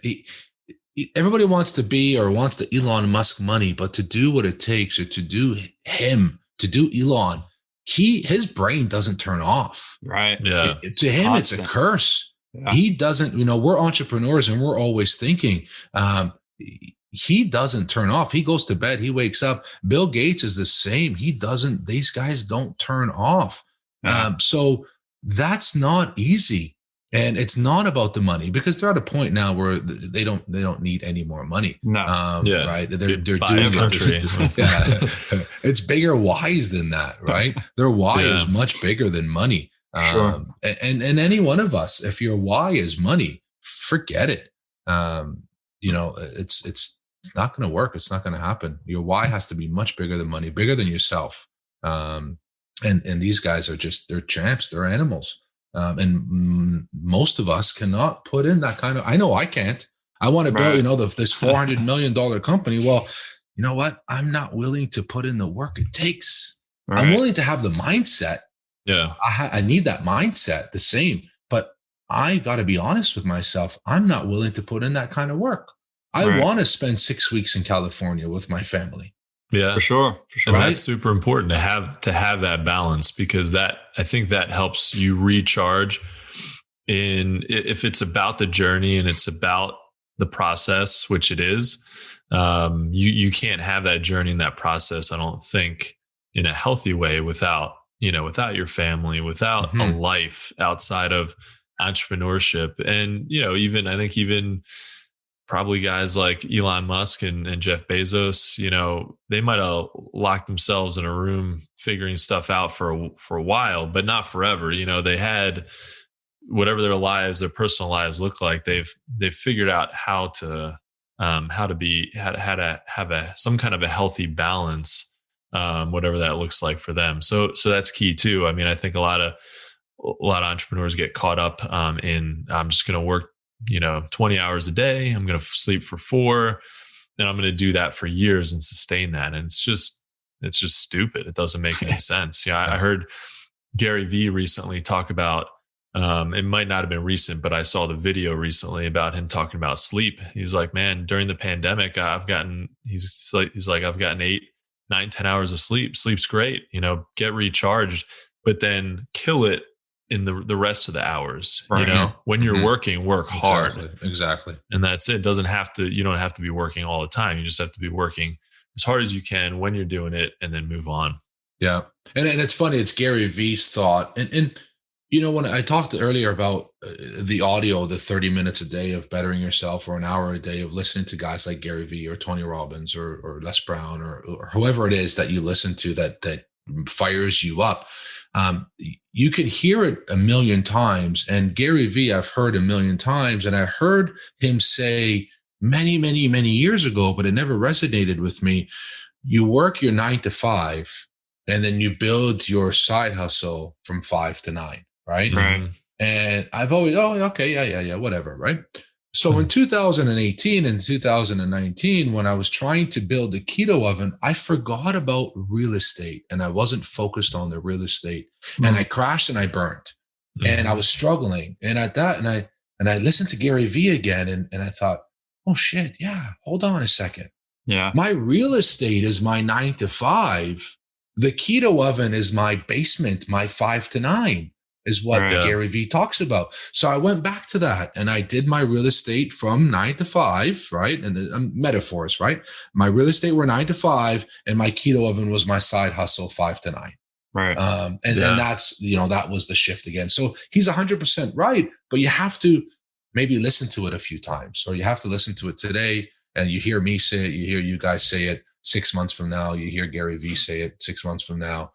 everybody wants to be or wants the Elon Musk money, but to do what it takes, or to do Elon, his brain doesn't turn off. Right. Yeah. To him, it's a curse. Yeah. He doesn't, we're entrepreneurs and we're always thinking, he doesn't turn off. He goes to bed, he wakes up. Bill Gates is the same. These guys don't turn off. So that's not easy. And it's not about the money, because they're at a point now where they don't need any more money. No. Right. They're doing it. It's bigger whys than that, right? Their why is much bigger than money. Sure. And any one of us, if your why is money, forget it. It's not going to work. It's not going to happen. Your why has to be much bigger than money, bigger than yourself. And these guys they're champs, they're animals. And most of us cannot put in that kind of, I know I can't. I want to build, this $400 million company. Well, you know what? I'm not willing to put in the work it takes. Right. I'm willing to have the mindset. Yeah. I need that mindset, the same, but I got to be honest with myself. I'm not willing to put in that kind of work. I want to spend 6 weeks in California with my family. Yeah, for sure. And that's super important to have that balance, because I think that helps you recharge if it's about the journey and it's about the process, which it is. you can't have that journey and that process, I don't think, in a healthy way without your family, without a life outside of entrepreneurship. And I think even probably guys like Elon Musk and Jeff Bezos, they might have locked themselves in a room figuring stuff out for a while, but not forever. They had whatever their personal lives look like. They've figured out how to have some kind of a healthy balance, whatever that looks like for them. So that's key too. I mean, I think a lot of entrepreneurs get caught up in, I'm just going to work 20 hours a day. I'm going to sleep for 4, and I'm going to do that for years and sustain that. And it's just stupid. It doesn't make any sense. I heard Gary Vee recently talk about, it might not have been recent, but I saw the video recently about him talking about sleep. He's like, man, during the pandemic, I've gotten 8, 9, 10 hours of sleep. Sleep's great, get recharged, but then kill it in the rest of the hours. Right. When you're working, work hard. Exactly. And that's it. You don't have to be working all the time. You just have to be working as hard as you can when you're doing it, and then move on. Yeah. And it's funny, it's Gary Vee's thought. And when I talked earlier about the audio, the 30 minutes a day of bettering yourself, or an hour a day of listening to guys like Gary Vee or Tony Robbins or Les Brown or whoever it is that you listen to that fires you up. You could hear it a million times. And Gary Vee, I've heard a million times, and I heard him say many, many, many years ago, but it never resonated with me. You work your 9 to 5, and then you build your side hustle from 5 to 9, right? Right. And I've always, okay, yeah, whatever, right? So in 2018 and 2019, when I was trying to build the Keto Oven, I forgot about real estate, and I wasn't focused on the real estate, and I crashed and I burned, and I was struggling. And at that, and I listened to Gary Vee again, and I thought, oh shit, yeah, hold on a second. Yeah. My real estate is my 9 to 5. The Keto Oven is my basement, my 5 to 9. Is what Gary Vee talks about. So I went back to that, and I did my real estate from 9 to 5, right? And metaphors, right? My real estate were 9 to 5, and my Keto Oven was my side hustle 5 to 9. Right. And that's, that was the shift again. So he's 100% right, but you have to maybe listen to it a few times, or you have to listen to it today, and you hear me say it, you hear you guys say it 6 months from now, you hear Gary Vee say it 6 months from now.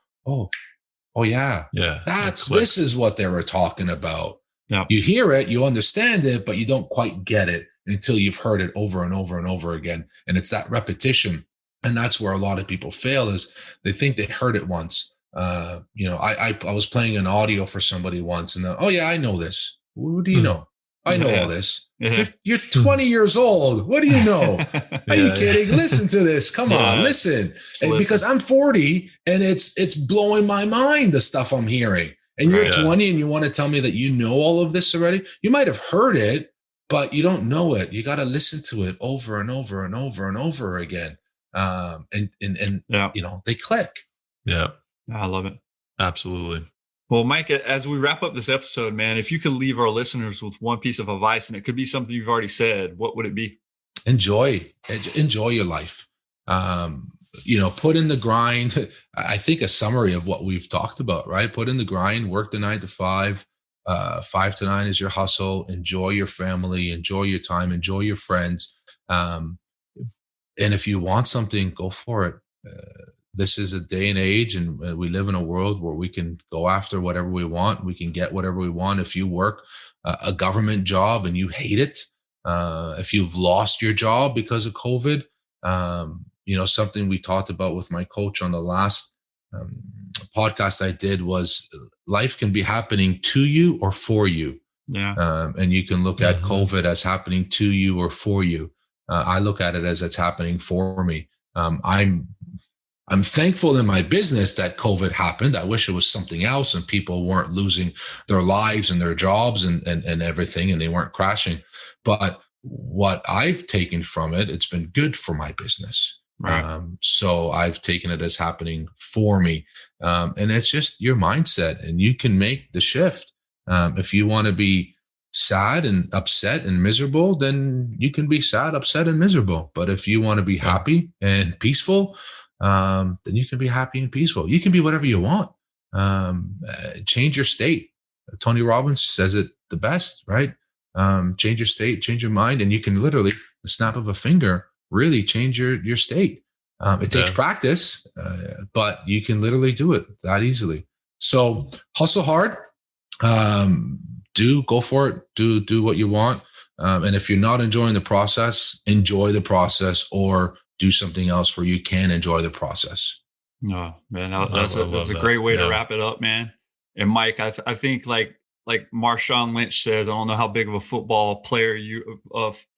Oh yeah. This is what they were talking about. Yeah. You hear it, you understand it, but you don't quite get it until you've heard it over and over and over again. And it's that repetition. And that's where a lot of people fail, is they think they heard it once. I was playing an audio for somebody once, and I know this. What do you know? I know all this. You're 20 years old. What do you know? Are you kidding? Listen to this. Come on, listen. Because I'm 40, and it's blowing my mind, the stuff I'm hearing. And you're 20, and you want to tell me that you know all of this already? You might have heard it, but you don't know it. You got to listen to it over and over and over and over again. And they click. Yeah. I love it. Absolutely. Well, Mike, as we wrap up this episode, man, if you could leave our listeners with one piece of advice, and it could be something you've already said, what would it be? Enjoy your life. Put in the grind. I think a summary of what we've talked about, right? Put in the grind, work the 9 to 5, 5 to 9 is your hustle. Enjoy your family, enjoy your time, enjoy your friends. And if you want something, go for it. This is a day and age, and we live in a world where we can go after whatever we want. We can get whatever we want. If you work a government job and you hate it, if you've lost your job because of COVID, something we talked about with my coach on the last podcast I did was life can be happening to you or for you. Yeah. And you can look at COVID as happening to you or for you. I look at it as it's happening for me. I'm thankful in my business that COVID happened. I wish it was something else and people weren't losing their lives and their jobs and everything, and they weren't crashing. But what I've taken from it, it's been good for my business. Right. So I've taken it as happening for me. And it's just your mindset, and you can make the shift. If you want to be sad and upset and miserable, then you can be sad, upset, and miserable. But if you want to be happy and peaceful, then you can be happy and peaceful. You can be whatever you want. Change your state. Tony Robbins says it the best, right? Change your state, change your mind, and you can literally, the snap of a finger, really change your state. It takes practice, but you can literally do it that easily. So hustle hard, go for it, do what you want. And if you're not enjoying the process, enjoy the process, or do something else where you can enjoy the process. No, man, that's a great way to wrap it up, man. And Mike, I think like Marshawn Lynch says, I don't know how big of a football player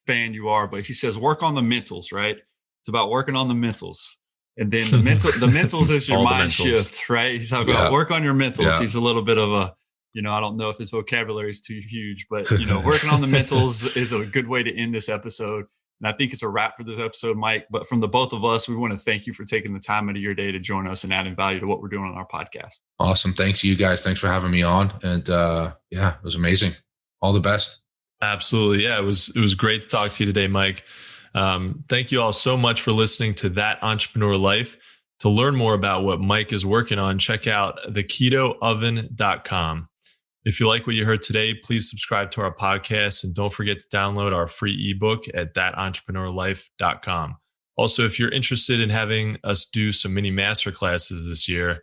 fan you are, but he says, work on the mentals, right? It's about working on the mentals. And then the mentals is your mind shift, right? He's talking about work on your mentals. Yeah. He's a little bit of a, I don't know if his vocabulary is too huge, but, working on the mentals is a good way to end this episode. And I think it's a wrap for this episode, Mike. But from the both of us, we want to thank you for taking the time out of your day to join us and adding value to what we're doing on our podcast. Awesome. Thanks you guys. Thanks for having me on. And it was amazing. All the best. Absolutely. Yeah, it was great to talk to you today, Mike. Thank you all so much for listening to That Entrepreneur Life. To learn more about what Mike is working on, check out theketooven.com. If you like what you heard today, please subscribe to our podcast and don't forget to download our free ebook at thatentrepreneurlife.com. Also, if you're interested in having us do some mini masterclasses this year,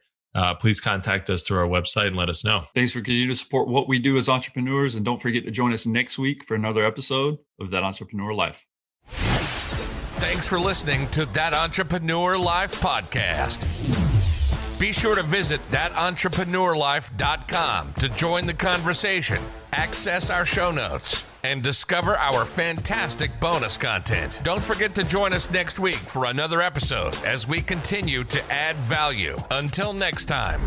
please contact us through our website and let us know. Thanks for continuing to support what we do as entrepreneurs. And don't forget to join us next week for another episode of That Entrepreneur Life. Thanks for listening to That Entrepreneur Life podcast. Be sure to visit thatentrepreneurlife.com to join the conversation, access our show notes, and discover our fantastic bonus content. Don't forget to join us next week for another episode as we continue to add value. Until next time.